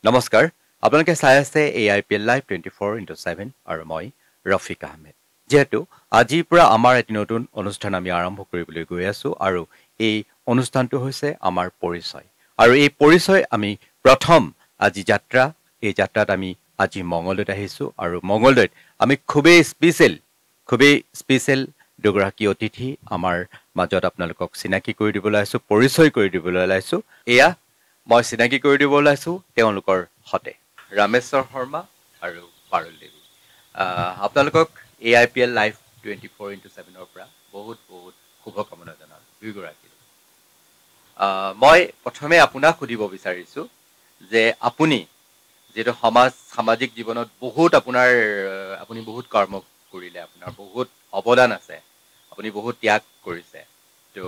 নমস্কাৰ আপোনালোকে চাই আছে AIPL Live 24/7 আৰু মই ৰফিক আহমেদ যেহেতু আজিৰ পৰা আমাৰ এটি নতুন অনুষ্ঠান আমি আৰম্ভ কৰিবলৈ গৈ আছো আৰু এই অনুষ্ঠানটো হৈছে আমাৰ পৰিচয় আৰু এই পৰিচয় আমি প্ৰথম আজি যাত্ৰা এই যাত্ৰাত আমি আজি মংগলদৈত আহিছো আৰু মংগলদৈত আমি খুবেই স্পেশাল দুগৰাকী অতিথি আমাৰ মাজত আপোনালোকক চিনাকি কৰি দিবলৈ আছো পৰিচয় কৰি দিবলৈ ওলাইছো এয়া মই চিনাকি কৰি দিব ওলাইছো তেওঁলোকৰ হতে ৰামেশ্বৰ শৰ্মা আৰু পাৰুল দেৱী আপোনালোকক AIPL Live 24/7 ৰ পৰা বহুত শুভকামনা জনালো দুইগৰাকী মই প্ৰথমে আপোনাক সুধিব বিচাৰিছো যে আপুনি যেটো সামাজিক জীৱনত আপুনি বহুত কৰ্ম কৰিলে আপোনাৰ বহুত অৱদান আছে আপুনি বহুত ত্যাগ কৰিছে তো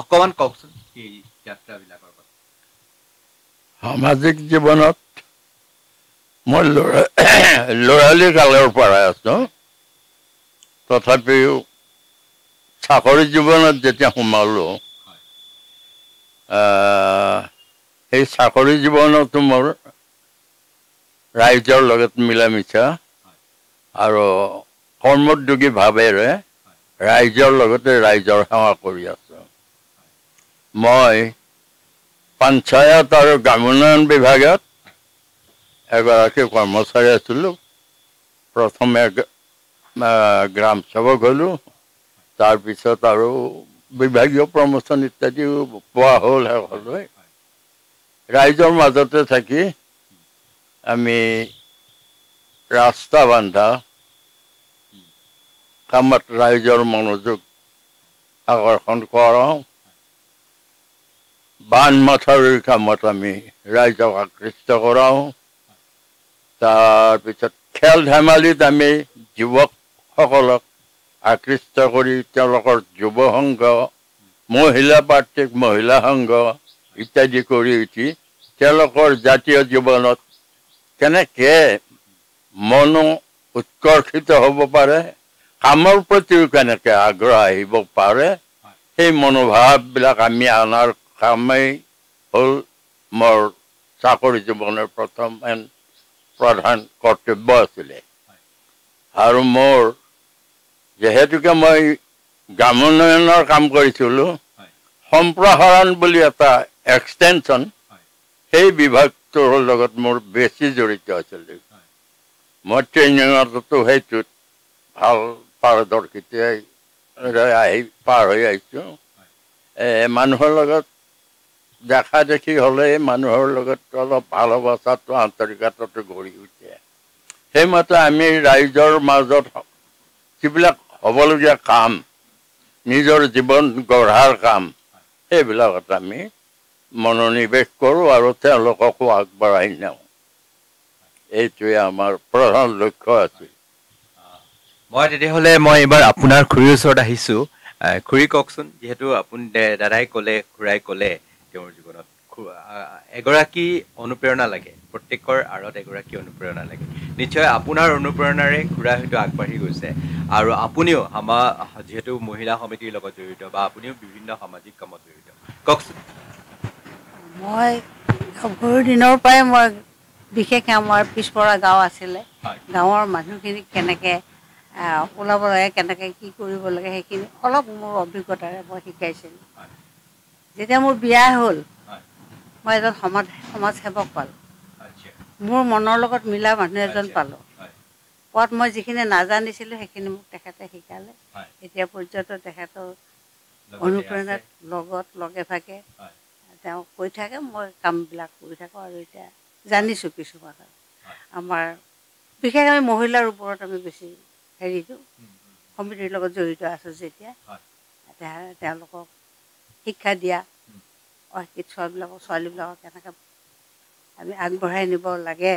অকমান কওকচোন এই যাত্ৰাবিলাকৰ কথা সামাজিক জীৱনত মই লৰালি কালৰ পৰা আছো তথাপিও চাকৰি জীৱনত যেতিয়া সোমালো এই চাকৰি জীৱনতো মোৰ ৰাইজৰ লগত মিলা মিছা আৰু কৰ্মোদ্যোগী ভাৱেৰে ৰাইজৰ লগতে ৰাইজৰ সেৱা কৰি আছো মই পঞ্চায়ত আৰু গ্ৰামোন্নয়ন বিভাগত এগৰাকী কৰ্মচাৰী আছিলোঁ প্ৰথমে গ্ৰাম সেৱক হ'লো তাৰপিছত আৰু বিভাগীয় প্ৰমোচন ইত্যাদি পোৱা হ'ল শেষলৈ ৰাইজৰ মাজতে থাকি আমি ৰাস্তা বান্ধা কামত ৰাইজৰ মনোযোগ আকৰ্ষণ কৰাওঁ বান মাথাউৰিৰ কামত আমি ৰাইজক আকৃষ্ট কৰাওঁ তাৰপিছত খেল ধেমালিত আমি যুৱকসকলক আকৃষ্ট কৰি তেওঁলোকৰ যুৱ সংঘ মহিলা প্ৰাৰ্থিক মহিলা সংঘ ইত্যাদি কৰি উঠি তেওঁলোকৰ জাতীয় জীৱনত কেনেকৈ মনো উৎকৰ্ষিত হ'ব পাৰে কামৰ প্ৰতিও কেনেকৈ আগ্ৰহ আহিব পাৰে সেই মনোভাৱবিলাক আমি আনাৰ কামেই হ'ল মোৰ চাকৰি জীৱনৰ প্ৰধান কৰ্তব্য আছিলে আৰু মোৰ যেহেতুকে মই গ্ৰামোন্নয়নৰ কাম কৰিছিলোঁ সম্প্ৰসাৰণ বুলি এটা এক্সটেনশ্যন সেই বিভাগটোৰ লগত মোৰ বেছি জড়িত আছিল মই ট্ৰেইনিঙতো সেইটোত ভাল পাৰদৰ্শিতা আহি পাৰ হৈ আহিছোঁ মানুহৰ লগত দেখা দেখি হ'লে মানুহৰ লগত অলপ ভালোবাসাটো আন্তৰিকতাটো গঢ়ি উঠে সেইমতে আমি ৰাইজৰ মাজত যিবিলাক হ'বলগীয়া কাম নিজৰ জীৱন গঢ়াৰ কাম সেইবিলাকত আমি মনোনিৱেশ কৰোঁ আৰু তেওঁলোককো আগবঢ়াই নিওঁ এইটোৱে আমাৰ প্ৰধান লক্ষ্য আছিল মই তেতিয়াহ'লে মই এবাৰ আপোনাৰ খুৰীৰ ওচৰত আহিছো খুৰী কওকচোন যেহেতু আপুনি দাদাই ক'লে খুৰাই ক'লে তেওঁৰ জীৱনত এগৰাকী অনুপ্ৰেৰণা লাগে প্ৰত্যেকৰ আঁৰত এগৰাকী অনুপ্ৰেৰণা লাগে নিশ্চয় আপোনাৰ অনুপ্ৰেৰণাৰে খুৰা হয়তো আগবাঢ়ি গৈছে আৰু আপুনিও যেহেতু মহিলা সমিতিৰ লগত জড়িত বা আপুনিও বিভিন্ন সামাজিক কামত জড়িত কওকচোন মই সৰুৰ দিনৰ পৰাই মই বিশেষ আমাৰ পিছপৰা গাঁও আছিলে গাঁৱৰ মানুহখিনিক কেনেকৈ ওলাব লাগে কেনেকৈ কি কৰিব লাগে সেইখিনি অলপ মোৰ অভিজ্ঞতাৰে মই শিকাইছিলোঁ যেতিয়া মোৰ বিয়া হ'ল মই এজন সমাজ সেৱক পালোঁ মোৰ মনৰ লগত মিলা মানুহ এজন পালোঁ পোৱাত মই যিখিনি নাজানিছিলোঁ সেইখিনি মোক তেখেতে শিকালে এতিয়া পৰ্যন্ত তেখেতৰ অনুপ্ৰেৰণাত লগত লগে ভাগে তেওঁ কৈ থাকে মই কামবিলাক কৰি থাকোঁ আৰু এতিয়া জানিছোঁ কিছুমান আমাৰ বিশেষ আমি মহিলাৰ ওপৰত আমি বেছি হেৰিটো সমিতিৰ লগত জড়িত আছোঁ যেতিয়া তেওঁলোকক শিক্ষা দিয়া অশিক্ষিত ছোৱালীবিলাকক কেনেকৈ আমি আগবঢ়াই নিব লাগে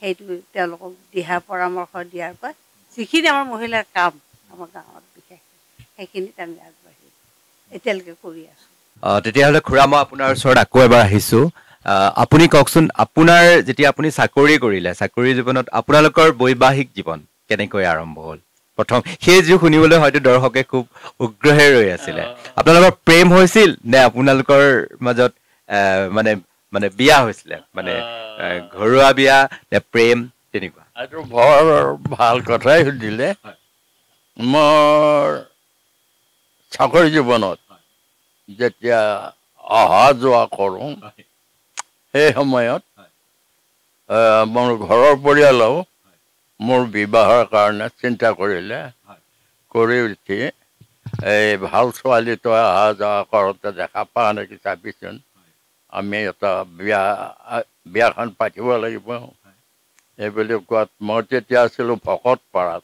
সেইটো তেওঁলোকক দিহা পৰামৰ্শ দিয়াৰ পৰা যিখিনি আমাৰ মহিলাৰ কাম আমাৰ গাঁৱত বিশেষ সেইখিনিত আমি আগবাঢ়ি এতিয়ালৈকে কৰি আছোঁ তেতিয়াহ'লে খুৰা মই আপোনাৰ ওচৰত আকৌ এবাৰ আহিছো আপুনি কওকচোন আপোনাৰ যেতিয়া আপুনি চাকৰি কৰিলে চাকৰি জীৱনত আপোনালোকৰ বৈবাহিক জীৱন কেনেকৈ আৰম্ভ হ'ল প্ৰথম সেই যি শুনিবলৈ হয়তো দৰ্শকে খুব উগ্ৰহে ৰৈ আছিলে আপোনালোকৰ প্ৰেম হৈছিল নে আপোনালোকৰ মাজত মানে মানে বিয়া হৈছিলে মানে ঘৰুৱা বিয়া নে প্ৰেম তেনেকুৱা এইটো বৰ ভাল কথাই সুধিলে মোৰ চাকৰি জীৱনত যেতিয়া অহা যোৱা কৰোঁ সেই সময়ত মোৰ ঘৰৰ পৰিয়ালেও মোৰ বিবাহৰ কাৰণে চিন্তা কৰিলে কৰি উঠি এই ভাল ছোৱালীটো অহা যোৱা কৰোঁতে দেখা পাওঁ নেকি চাবিচোন আমি এটা বিয়াখন পাতিব লাগিব এই বুলি কোৱাত মই তেতিয়া আছিলোঁ ভকতপাৰাত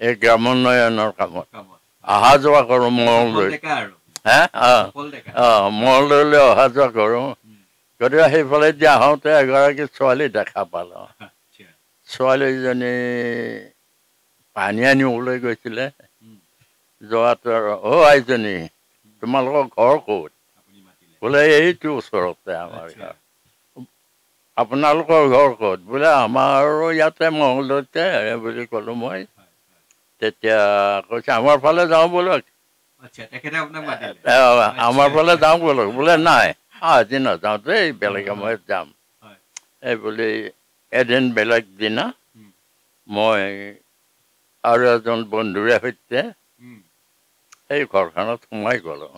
এই গ্ৰামোন্নয়নৰ কামত অহা যোৱা কৰোঁ মঙলদৈ মঙলদৈলৈ অহা যোৱা কৰোঁ গতিকে সেইফালেদি আহোঁতে এগৰাকী ছোৱালী দেখা পালোঁ ছোৱালীজনী পানী আনিবলৈ গৈছিলে যোৱাত আইজনী তোমালোকৰ ঘৰ ক'ত বোলে এইটো ওচৰতে আমাৰ ঘৰ আপোনালোকৰ ঘৰ ক'ত বোলে আমাৰো ইয়াতে মঙলদৈতে বুলি ক'লোঁ মই তেতিয়া কৈছে আমাৰ ফালে যাওঁ ব'লক আমাৰ ফালে যাওঁ ব'লক বোলে নাই আজি নাযাওঁ দেই বেলেগ সময়ত যাম এই বুলি এদিন বেলেগ দিনা মই আৰু এজন বন্ধুৰে সৈতে সেই ঘৰখনত সোমাই গ'লোঁ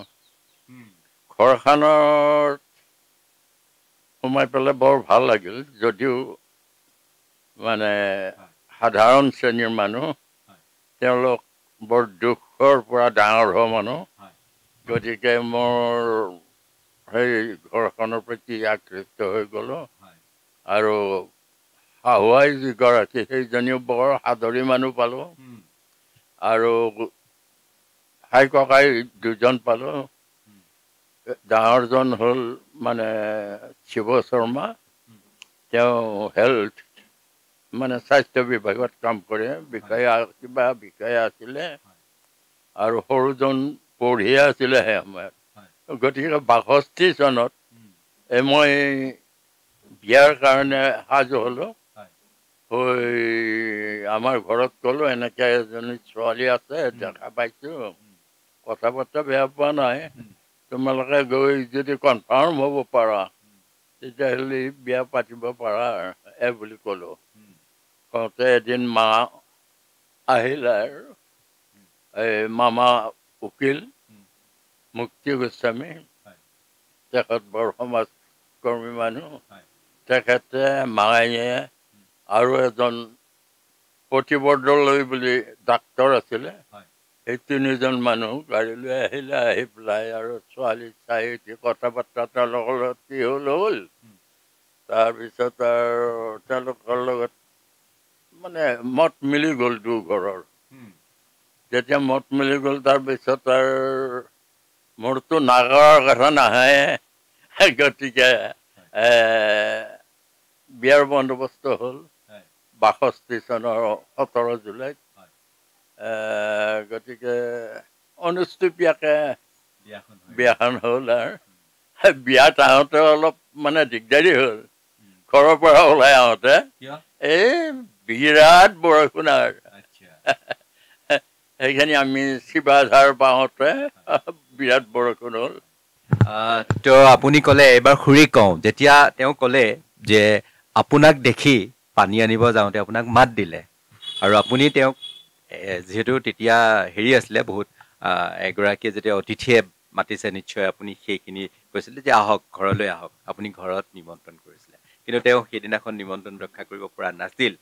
ঘৰখনত সোমাই পেলাই বৰ ভাল লাগিল যদিও মানে সাধাৰণ শ্ৰেণীৰ মানুহ তেওঁলোক বৰ দুখৰ পৰা ডাঙৰ হোৱা মানুহ গতিকে মোৰ সেই ঘৰখনৰ প্ৰতি আকৃষ্ট হৈ গ'লোঁ আৰু শাহুৱাই যিগৰাকী সেইজনীও বৰ সাদৰী মানুহ পালোঁ আৰু ভাই ককাই দুজন পালোঁ ডাঙৰজন হ'ল মানে শিৱ শৰ্মা তেওঁ হেল্থ মানে স্বাস্থ্য বিভাগত কাম কৰে কিবা বিষয়া আছিলে আৰু সৰুজন পঢ়িয়ে আছিলে সেই সময়ত গতিকে ৬২ চনত মই বিয়াৰ কাৰণে সাজু হ'লোঁ হৈ আমাৰ ঘৰত ক'লোঁ এনেকৈ এজনী ছোৱালী আছে দেখা পাইছোঁ কথা বতৰা বেয়া পোৱা নাই তোমালোকে গৈ যদি কনফাৰ্ম হ'ব পাৰা তেতিয়াহ'লে বিয়া পাতিব পাৰা এই বুলি ক'লোঁ কওঁতে এদিন মা আহিলে আৰু এই মামা উকিল মুক্তি গোস্বামী তেখেত বৰ সমাজকৰ্মী মানুহ তেখেতে মায়ে আৰু এজন প্ৰতিবৰ্দলৈ বুলি ডাক্তৰ আছিলে এই তিনিজন মানুহ গাড়ী লৈ আহিলে আহি পেলাই আৰু ছোৱালী চাই উঠি কথা বাৰ্তা তেওঁলোকৰ লগত কি হ'ল তাৰপিছত আৰু তেওঁলোকৰ লগত মানে মত মিলি গ'ল দুঘৰৰ যেতিয়া মত মিলি গ'ল তাৰপিছত আৰু মোৰতো নাগাৰ কথা নাহে গতিকে বিয়াৰ বন্দোবস্ত হ'ল ৬২ চনৰ ১৭ জুলাইত গতিকে অনুষ্টুপীয়াকৈ বিয়াখন হ'ল আৰু বিয়াত আহোঁতে অলপ মানে দিগদাৰী হ'ল ঘৰৰ পৰা ওলাই আহোঁতে এই বিৰাট বৰষুণ আৰু সেইখিনি আমি শিৱাধাৰ পাওঁতে বিৰাট বৰষুণ হ'ল তো আপুনি ক'লে এবাৰ খুৰীক কওঁ যেতিয়া তেওঁ ক'লে যে আপোনাক দেখি পানী আনিব যাওঁতে আপোনাক মাত দিলে আৰু আপুনি তেওঁক যিহেতু তেতিয়া হেৰি আছিলে বহুত এগৰাকীয়ে যেতিয়া অতিথিয়ে মাতিছে নিশ্চয় আপুনি সেইখিনি কৈছিলে যে আহক ঘৰলৈ আহক আপুনি ঘৰত নিমন্ত্ৰণ কৰিছিলে কিন্তু তেওঁ সেইদিনাখন নিমন্ত্ৰণ ৰক্ষা কৰিব পৰা নাছিল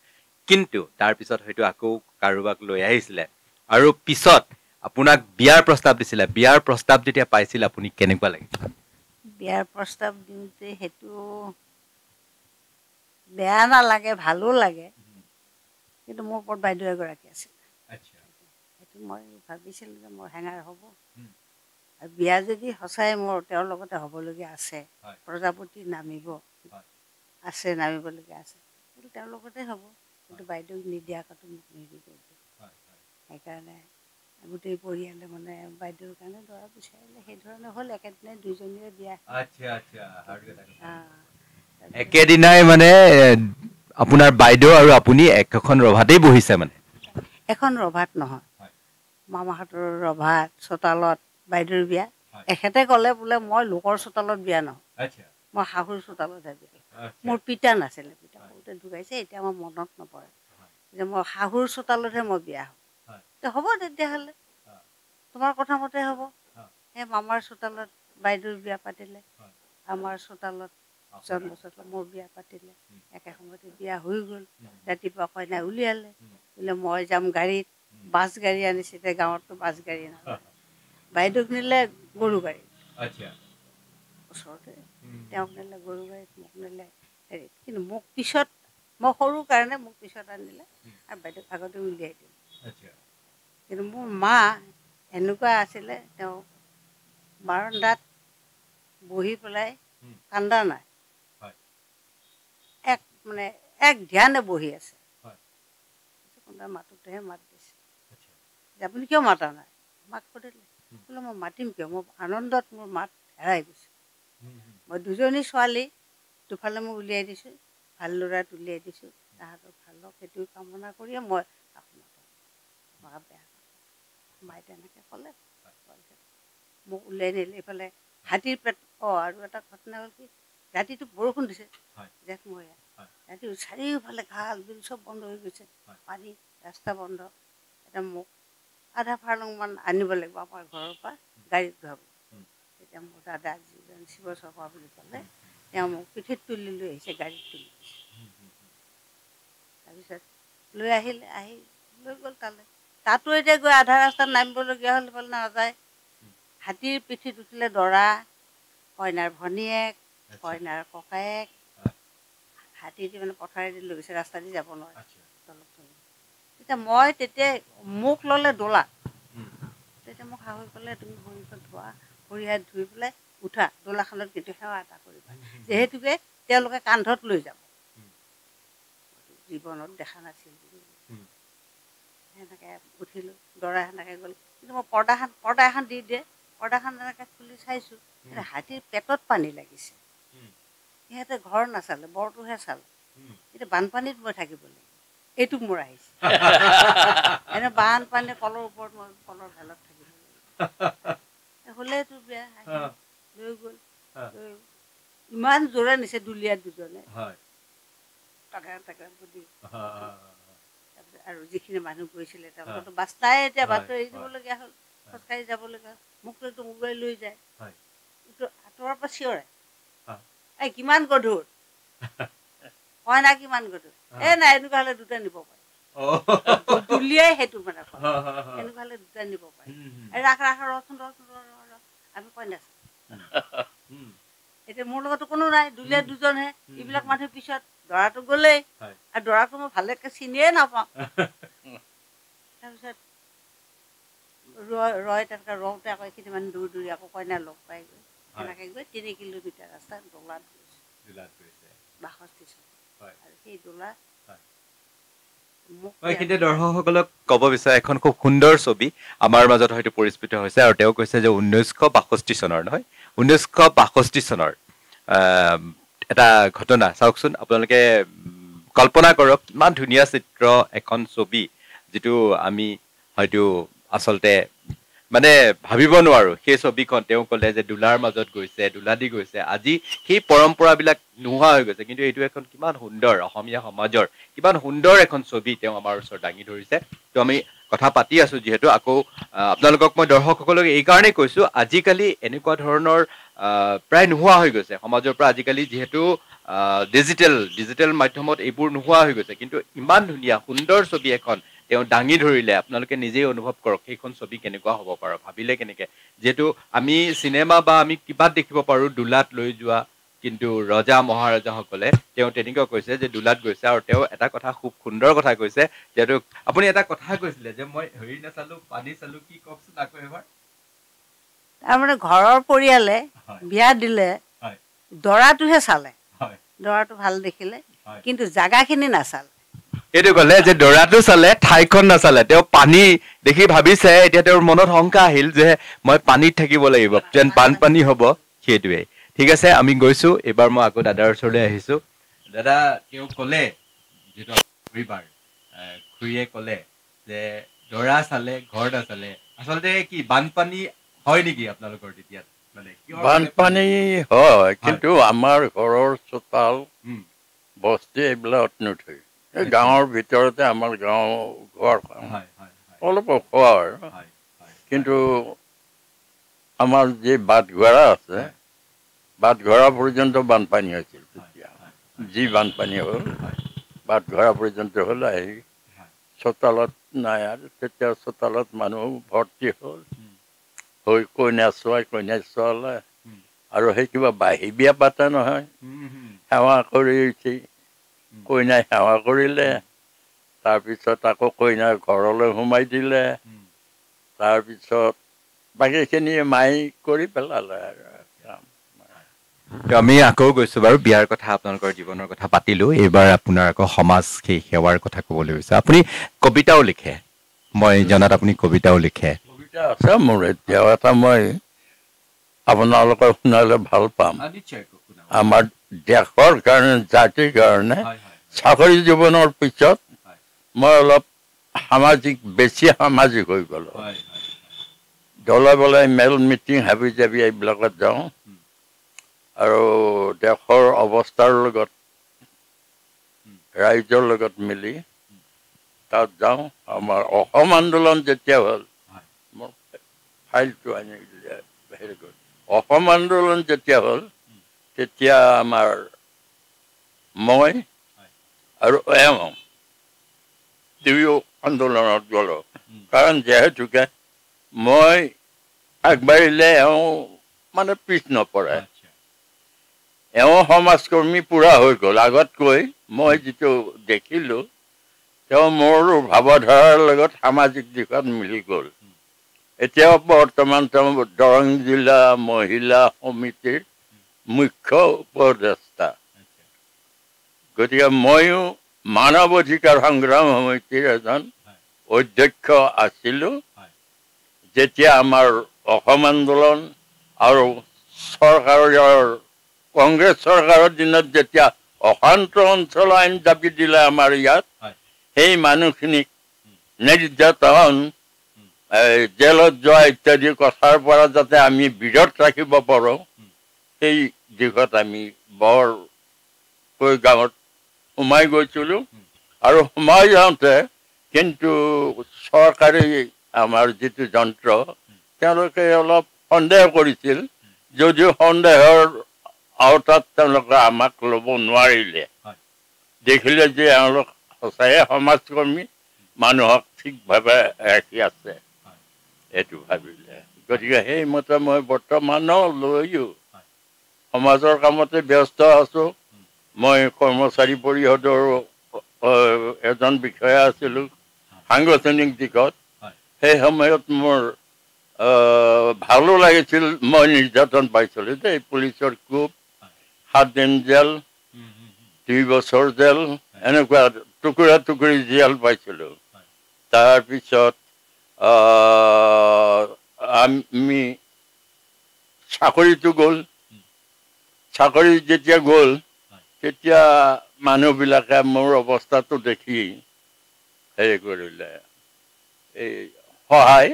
কিন্তু তাৰপিছত হয়তো আকৌ কাৰোবাক লৈ আহিছিলে আৰু পিছত আপোনাক বিয়াৰ প্ৰস্তাৱ দিছিলে বিয়াৰ প্ৰস্তাৱ যেতিয়া পাইছিল আপুনি কেনেকুৱা লাগিছিল বিয়াৰ প্ৰস্তাৱ দিওঁতে সেইটো বেয়া নালাগে ভালো লাগে কিন্তু মোৰ ওপৰত বাইদেউ এগৰাকী আছিলে সেইটো মই ভাবিছিলোঁ যে মোৰ হেঙাৰ হ'ব আৰু বিয়া যদি সঁচাই মোৰ তেওঁৰ লগতে হ'বলগীয়া আছে প্ৰজাপতি নামিব আছে নামিবলগীয়া আছে কিন্তু তেওঁৰ লগতে হ'ব কিন্তু বাইদেউক নিদিয়াকতো মোক নিদিব সেইকাৰণে গোটেই পৰিয়ালে মানে বাইদেউৰ কাৰণে দৰা বিচাৰিলে সেইধৰণে হ'ল একেদিনাই দুইজনীৰে বিয়া একেদিনাই মানে আপোনাৰ বাইদেউ আৰু আপুনি এখন ৰভাতেই বহিছে মানে এখন ৰভাত নহয় মামাহঁতৰ ৰভাত চোতালত বাইদেউৰ বিয়া এখেতে ক'লে বোলে মই লোকৰ চোতালত বিয়া নহয় মই শাহুৰ চোতালতহে বিয়া মোৰ পিতা নাছিলে পিতা সৰুতে ঢুকাইছে এতিয়া মোৰ মনত নপৰে যে মই শাহুৰ চোতালতহে মই বিয়া হ'ম হ'ব তেতিয়াহ'লে তোমাৰ কথা মতে হ'ব সেই মামাৰ চোতালত বাইদেউৰ বিয়া পাতিলে আমাৰ চোতালত জন্ম চোতালত মোৰ বিয়া পাতিলে একে সময়তে বিয়া হৈ গ'ল ৰাতিপুৱা কইনা উলিয়ালে বোলে মই যাম গাড়ীত বাছ গাড়ী আনিছিলে গাঁৱততো বাছ গাড়ী নালাগে বাইদেউক নিলে গৰু গাড়ীত ওচৰতে তেওঁক নিলে গৰু গাড়ীত মোক নিলে হেৰিত কিন্তু মোক পিছত মই সৰু কাৰণে মোক পিছত আনিলে আৰু বাইদেউক আগতে উলিয়াই দিলে কিন্তু মোৰ মা এনেকুৱা আছিলে তেওঁ বাৰান্দাত বহি পেলাই কান্দা নাই মানে এক ধ্যানে বহি আছে কোনোবাই মাতোতেহে মাত দিছে যে আপুনি কিয় মাতা নাই মাক সুধিলে বোলে মই মাতিম কিয় মোৰ আনন্দত মোৰ মাত হেৰাই গৈছে মই দুজনী ছোৱালী দুফালে মই উলিয়াই দিছোঁ ভাল ল'ৰাত উলিয়াই দিছোঁ তাহাঁতৰ ভাল হওক সেইটো কামনা কৰিয়ে মই আপোনাক বেয়া মায়ে তেনেকৈ ক'লে মোক উলিয়াই নিলে এইফালে হাতীৰ পেট আৰু এটা ঘটনা হ'ল কি ৰাতিটো বৰষুণ দিছে জেঠমহীয়া ৰাতি চাৰিওফালে ঘাল বিল চব বন্ধ হৈ গৈছে পানী ৰাস্তা বন্ধ এতিয়া মোক আধা ফাৰ্লংমান আনিব লাগিব আমাৰ ঘৰৰ পৰা গাড়ীত ঘূৰাব তেতিয়া মোৰ দাদা যিজন শিৱ চৰ্মা বুলি ক'লে তেওঁ মোক পিঠিত তুলি লৈ আহিছে গাড়ীত তুলি তাৰপিছত লৈ আহিলে আহি লৈ গ'ল তালৈ তাতো এতিয়া গৈ আধা ৰাস্তাত নামিবলগীয়া হ'ল বোলে নাযায় হাতীৰ পিঠিত উঠিলে দৰা কইনাৰ ভনীয়েক কইনাৰ ককায়েক হাতী দি মানে পথাৰেদি লৈ গৈছে ৰাস্তা দি যাব নোৱাৰে তেতিয়া মই তেতিয়া মোক ল'লে দোলা তেতিয়া মোক শাহুৱে ক'লে তুমি ভৰিখন ধোৱা ভৰি হাত ধুই পেলাই উঠা দোলাখনত কিন্তু সেৱা এটা কৰিবা যিহেতুকে তেওঁলোকে কান্ধত লৈ যাব জীৱনত দেখা নাছিল সেনেকৈ উঠিলোঁ দৰা সেনেকৈ গ'ল কিন্তু মই পৰ্দা এখন দি দিয়ে পৰ্দাখন এনেকৈ খুলি চাইছোঁ হাতীৰ পেটত পানী লাগিছে সিহঁতে ঘৰ নাচালে বৰটোহে চালে এতিয়া বানপানীত মই থাকিব লাগিব এইটো মোৰ আহিছে এনে বানপানী কলৰ ওপৰত মই কলৰ ভেলত থাকিব লাগিব হ'লেতো বেয়া লৈ গ'ল ইমান জোৰে নিছে দুলীয়াত দুজনে তাৰপিছত আৰু যিখিনি মানুহ গৈছিলে তেওঁলোকেতো বাছ নাই এতিয়া বাটটো এৰি দিবলগীয়া হ'ল খোজকাঢ়ি যাবলগীয়া হ'ল মোকতো এইটো মোবাইল লৈ যায় এইটো আঁতৰৰ পৰা চিঞৰে এই কিমান গধুৰ কইনা কিমান গধুৰ নাই এনেকুৱা হ'লে দুটা নিব পাৰে দুলিয়াই সেইটো মানে এনেকুৱা হ'লে দুটা নিব পাৰে ৰাখ ৰচোন আমি কইনা চাওঁ এতিয়া মোৰ লগতো কোনো নাই দুলীয়া দুজনহে এইবিলাক মানুহ পিছত দৰাটো গ'লেই আৰু দৰাটো মই ভালকৈ চিনিয়ে নাপাওঁ তাৰপিছত ৰয় তেনেকৈ ৰওঁতে আকৌ এইখিনি মানুহ দূৰ দূৰি আকৌ কইনা লগ পাই গৈ এনেকৈ গৈ 3 কিলোমিটাৰ ৰাস্তা দোলাত গৈছে বাসস্থিত আৰু সেই দোলা মই এইখিনিতে দৰ্শকসকলক ক'ব বিচাৰে এখন খুব সুন্দৰ ছবি আমাৰ মাজত হয়তো পৰিস্ফুট হৈছে আৰু তেওঁ কৈছে যে 1962 চনৰ নহয় 1962 চনৰ এটা ঘটনা চাওকচোন আপোনালোকে কল্পনা কৰক ইমান ধুনীয়া চিত্ৰ এখন ছবি যিটো আমি হয়তো আচলতে মানে ভাবিব নোৱাৰো সেই ছবিখন তেওঁ ক'লে যে দোলাৰ মাজত গৈছে দোলা দি গৈছে আজি সেই পৰম্পৰাবিলাক নোহোৱা হৈ গৈছে কিন্তু এইটো এখন কিমান সুন্দৰ অসমীয়া সমাজৰ কিমান সুন্দৰ এখন ছবি তেওঁ আমাৰ ওচৰত দাঙি ধৰিছে তো আমি কথা পাতি আছো যিহেতু আকৌ আপোনালোকক মই দৰ্শকসকলক এই কাৰণেই কৈছো আজিকালি এনেকুৱা ধৰণৰ প্ৰায় নোহোৱা হৈ গৈছে সমাজৰ পৰা আজিকালি যিহেতু ডিজিটেল মাধ্যমত এইবোৰ নোহোৱা হৈ গৈছে কিন্তু ইমান ধুনীয়া সুন্দৰ ছবি এখন তেওঁ দাঙি ধৰিলে আপোনালোকে নিজেই অনুভৱ কৰক সেইখন ছবি কেনেকুৱা হ'ব পাৰে ভাবিলে কেনেকৈ যিহেতু আমি চিনেমা বা আমি কিবাত দেখিব পাৰোঁ দোলাত লৈ যোৱা কিন্তু ৰজা মহাৰজাসকলে তেওঁ তেনেকুৱা কৈছে যে দোলাত গৈছে আৰু তেওঁ এটা কথা খুব সুন্দৰ কথা কৈছে যিহেতু আপুনি এটা কথা কৈছিলে যে মই হেৰি নাচালো পানী চালো কি কওকচোন আকৌ এবাৰ তাৰমানে ঘৰৰ পৰিয়ালে বিয়া দিলে দৰাটোহে চালে দৰাটো ভাল দেখিলে কিন্তু জাগাখিনি নাচালে এইটো ক'লে যে দৰাটো চালে ঠাইখন নাচালে তেওঁ পানী দেখি ভাবিছে এতিয়া তেওঁৰ মনত শংকা আহিল যে মই পানীত থাকিব লাগিব যেন বানপানী হ'ব সেইটোৱে ঠিক আছে আমি গৈছো এবাৰ মই আকৌ দাদাৰ ওচৰলৈ আহিছো দাদা তেওঁ ক'লে যিটো খুৰীয়ে ক'লে যে দৰা চালে ঘৰ নাচালে আচলতে কি বানপানী হয় নেকি আপোনালোকৰ তেতিয়া বানপানী হয়, কিন্তু আমাৰ ঘৰৰ চোতাল বস্তি এইবিলাক নুঠে। এই গাঁৱৰ ভিতৰতে আমাৰ গাঁও ঘৰখন অলপ ওখ আৰু, কিন্তু আমাৰ যি বাটঘৰা আছে, বাটঘৰা পৰ্যন্ত বানপানী হৈছিল তেতিয়া। যি বানপানী হ'ল, বাটঘৰা পৰ্যন্ত হ'ল, আহি চোতালত নাই আৰু। তেতিয়া চোতালত মানুহ ভৰ্তি হ'ল, হৈ কইনা চোৱালে, আৰু সেই কিবা বাঁহী বিয়া পাতে নহয়, সেৱা কৰি উঠি কইনাই সেৱা কৰিলে, তাৰপিছত আকৌ কইনাৰ ঘৰলৈ সোমাই দিলে, তাৰপিছত বাকীখিনি মাই কৰি পেলালে আৰু। আমি আকৌ গৈছো বাৰু, বিয়াৰ কথা আপোনালোকৰ জীৱনৰ কথা পাতিলো। এইবাৰ আপোনাৰ আকৌ সমাজ সেই সেৱাৰ কথা ক'বলৈ গৈছে। আপুনি কবিতাও লিখে, মই জনাত আপুনি কবিতাও লিখে। কবিতা আছে মোৰ এতিয়াও এটা, মই আপোনালোকক শুনালে ভাল পাম। আমাৰ দেশৰ কাৰণে, জাতিৰ কাৰণে, চাকৰি জীৱনৰ পিছত মই অলপ বেছি সামাজিক হৈ গ'লো। দলে বলে মেল মিটিং হাবি জাবি এইবিলাকত যাওঁ, আৰু দেশৰ অৱস্থাৰ লগত, ৰাইজৰ লগত মিলি তাত যাওঁ। আমাৰ অসম আন্দোলন যেতিয়া হ'ল, মোৰ ফাইলটো আনি হেৰি কৰি, অসম আন্দোলন যেতিয়া হ'ল, তেতিয়া আমাৰ মই আৰু দুয়ো আন্দোলনত গ'লোঁ। কাৰণ যিহেতুকে মই আগবাঢ়িলে এওঁ মানে পিছ নপৰে। এওঁ সমাজকৰ্মী পুৰা হৈ গ'ল। আগতকৈ মই যিটো দেখিলোঁ, তেওঁ মোৰ ভাৱধাৰাৰ লগত সামাজিক দিশত মিলি গ'ল। এতিয়াও বৰ্তমান তেওঁ দৰং জিলা মহিলা সমিতিৰ মুখ্য উপদেষ্টা। গতিকে ময়ো মানৱ অধিকাৰ সংগ্ৰাম সমিতিৰ এজন অধ্যক্ষ আছিলোঁ, যেতিয়া আমাৰ অসম আন্দোলন আৰু চৰকাৰৰ, কংগ্ৰেছ চৰকাৰৰ দিনত যেতিয়া অশান্ত অঞ্চল আইন জাপি দিলে আমাৰ ইয়াত, সেই মানুহখিনিক নিৰ্যাতন, জেলত যোৱা ইত্যাদি কথাৰ পৰা যাতে আমি বিৰত ৰাখিব পাৰোঁ, সেই দিশত আমি বৰকৈ গাঁৱত সোমাই গৈছিলোঁ। আৰু সোমাই যাওঁতে কিন্তু চৰকাৰী আমাৰ যিটো যন্ত্ৰ, তেওঁলোকে অলপ সন্দেহ কৰিছিল, যদিও সন্দেহৰ আওতাত তেওঁলোকে আমাক ল'ব নোৱাৰিলে। দেখিলে যে এওঁলোক সঁচায়ে সমাজকৰ্মী, মানুহক ঠিকভাৱে ৰাখি আছে, এইটো ভাবিলে। গতিকে সেইমতে মই বৰ্তমানলৈও সমাজৰ কামতে ব্যস্ত আছোঁ। মই কৰ্মচাৰী পৰিষদৰ এজন বিষয়া আছিলোঁ সাংগঠনিক দিশত। সেই সময়ত মোৰ ভালো লাগিছিল। মই নিৰ্যাতন পাইছিলোঁ দেই, পুলিচৰ কোব, 7 দিন জেল, 2 বছৰ জেল, এনেকুৱা টুকুৰা টুকুৰি জেল পাইছিলোঁ। তাৰপিছত আমি চাকৰিটো গ'ল। চাকৰি যেতিয়া গ'ল, তেতিয়া মানুহবিলাকে মোৰ অৱস্থাটো দেখি হেৰি কৰিলে, এই সহায়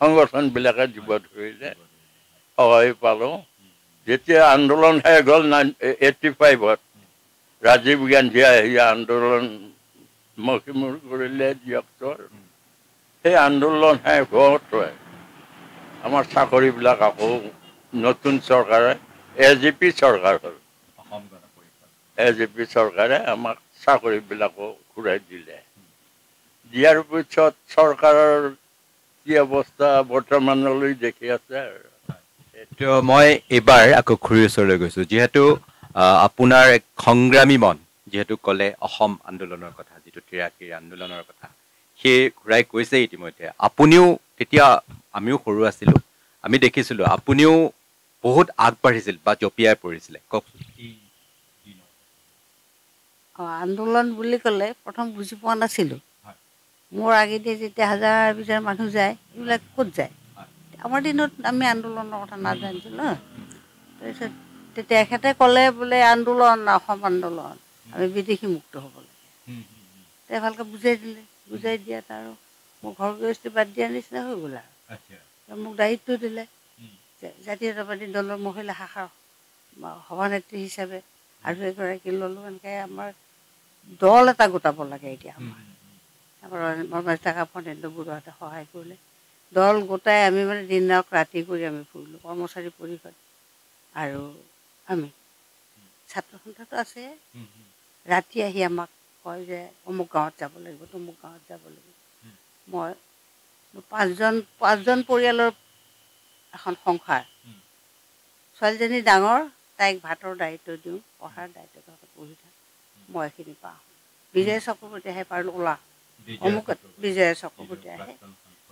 সংগঠনবিলাকে দিব ধৰিলে, সহায় পালোঁ। যেতিয়া আন্দোলন শেষ হ'ল 85-ত, ৰাজীৱ গান্ধীয়ে আহি আন্দোলন মষিমূৰ কৰিলে দিয়কচোন। সেই আন্দোলন শেষ হওঁতে আমাৰ চাকৰিবিলাক আকৌ নতুন চৰকাৰে, AGP চৰকাৰ হ'ল, AGP চৰকাৰে আমাক চাকৰিবিলাকো ঘূৰাই দিলে। দিয়াৰ পিছত চৰকাৰৰ কি অৱস্থা বৰ্তমানলৈ দেখি আছে আৰু। তো মই এইবাৰ আকৌ খুৰীৰ ওচৰলৈ গৈছোঁ। যিহেতু আপোনাৰ এক সংগ্ৰামী মন, যিহেতু ক'লে অসম আন্দোলনৰ কথা, যিটো 83 আন্দোলনৰ কথা, সেই খুৰাই কৈছে ইতিমধ্যে। আপুনিও তেতিয়া, আমিও সৰু আছিলোঁ, আমি দেখিছিলোঁ আপুনিও বহুত আগবাঢ়িছিল বা জঁপিয়াই পৰিছিলে, কওকচোন। আন্দোলন বুলি ক'লে প্ৰথম বুজি পোৱা নাছিলোঁ। মোৰ আগেদি যেতিয়া হাজাৰ বিজাৰ মানুহ যায়, এইবিলাক ক'ত যায়? আমাৰ দিনত আমি আন্দোলনৰ কথা নাজানিছিলোঁ। তাৰপিছত তেতিয়া এখেতে ক'লে বোলে আন্দোলন, অসম আন্দোলন, আমি বিদেশী মুক্ত হ'ব লাগে। তেওঁ ভালকৈ বুজাই দিলে, বুজাই দিয়াত আৰু মোৰ ঘৰ গৃহস্থী বাদ দিয়াৰ নিচিনা হৈ গ'ল আৰু। মোক দায়িত্ব দিলে যে জাতীয়তাবাদী দলৰ মহিলা শাখাৰ সভানেত্ৰী হিচাপে আৰু এগৰাকী ল'লোঁ। এনেকৈ আমাৰ দল এটা গোটাব লাগে এতিয়া আমাৰ বৰমাস্তাৰ ফণীন্দ্ৰ বৰুৱাহঁতে সহায় কৰিলে। দল গোটাই আমি মানে দিনক ৰাতি কৰি আমি ফুৰিলোঁ, কৰ্মচাৰী পৰিষদ আৰু আমি ছাত্ৰ সন্থাটো আছে। ৰাতি আহি আমাক কয় যে অমুক গাঁৱত যাব লাগিব, তমুক গাঁৱত যাব লাগিব। মই পাঁচজন পৰিয়ালৰ এখন সংসাৰ, ছোৱালীজনী ডাঙৰ, তাইক ভাতৰ দায়িত্ব দিওঁ, পঢ়াৰ দায়িত্ব তহঁতে পঢ়ি থাক, মই এইখিনি পাওঁ। বিজয় চক্ৰৱৰ্তী আহে, পাৰিলোঁ ওলা অমুক বিজয় চক্ৰৱৰ্তী আহে,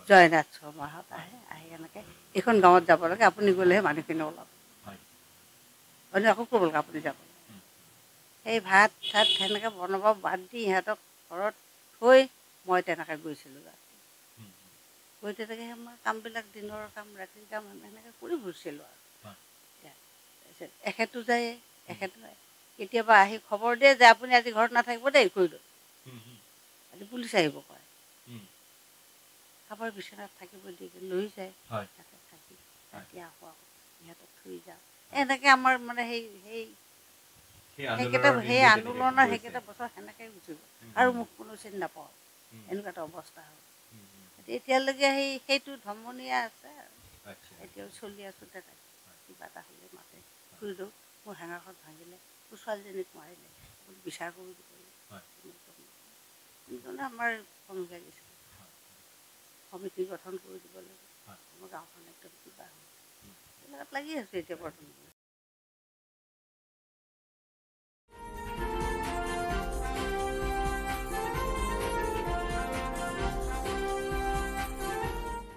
জয়নাথ শৰ্মাহঁত আহি এনেকৈ এইখন গাঁৱত যাব লাগে, আপুনি গ'লেহে মানুহখিনি ওলাব, অন্য আকৌ ক'ব লাগে আপুনি যাব লাগে। সেই ভাত চাত সেনেকৈ বনাব বাদ দি ইহঁতক ঘৰত থৈ মই তেনেকৈ গৈছিলোঁ। গৈ তেনেকৈ আমাৰ কামবিলাক দিনৰ কাম ৰাতিৰ কাম সেনেকৈ কৰি ফুৰিছিলোঁ আৰু। তাৰপিছত এখেতো যায়, এখেতো কেতিয়াবা আহি খবৰ দিয়ে যে আপুনি আজি ঘৰত নাথাকিব দেই, কৰিলোঁ আজি পুলিচ আহিব কয়। কাৰোবাৰ বিচনাত থাকিব দি লৈ যায়, তাতে থাকি ৰাতি আকৌ ইহঁতক থৈ যাওঁ। এনেকৈ আমাৰ মানে সেই আন্দোলনৰ সেইকেইটা বছৰ সেনেকৈ গুচি গ'ল আৰু মোক কোনো চিনি নাপাওঁ, এনেকুৱা এটা অৱস্থা হ'ল। এতিয়ালৈকে সেইটো ধমনীয়া আছে আৰু এতিয়াও চলি আছোঁ। তেনেকৈ কিবা এটা হ'লে মাতে খুৰীদেউ মোৰ হেঙাৰখন ভাঙিলে, মোৰ ছোৱালীজনীক মাৰিলে, আপুনি বিচাৰ কৰি দিব লাগে। আমাৰ ভূমিকা দিছিল, সমিতি গঠন কৰি দিব লাগে, আমাৰ গাঁওখন একদম কিবা হ'ল। এইবিলাকত লাগি আছোঁ এতিয়া বৰ্তমান।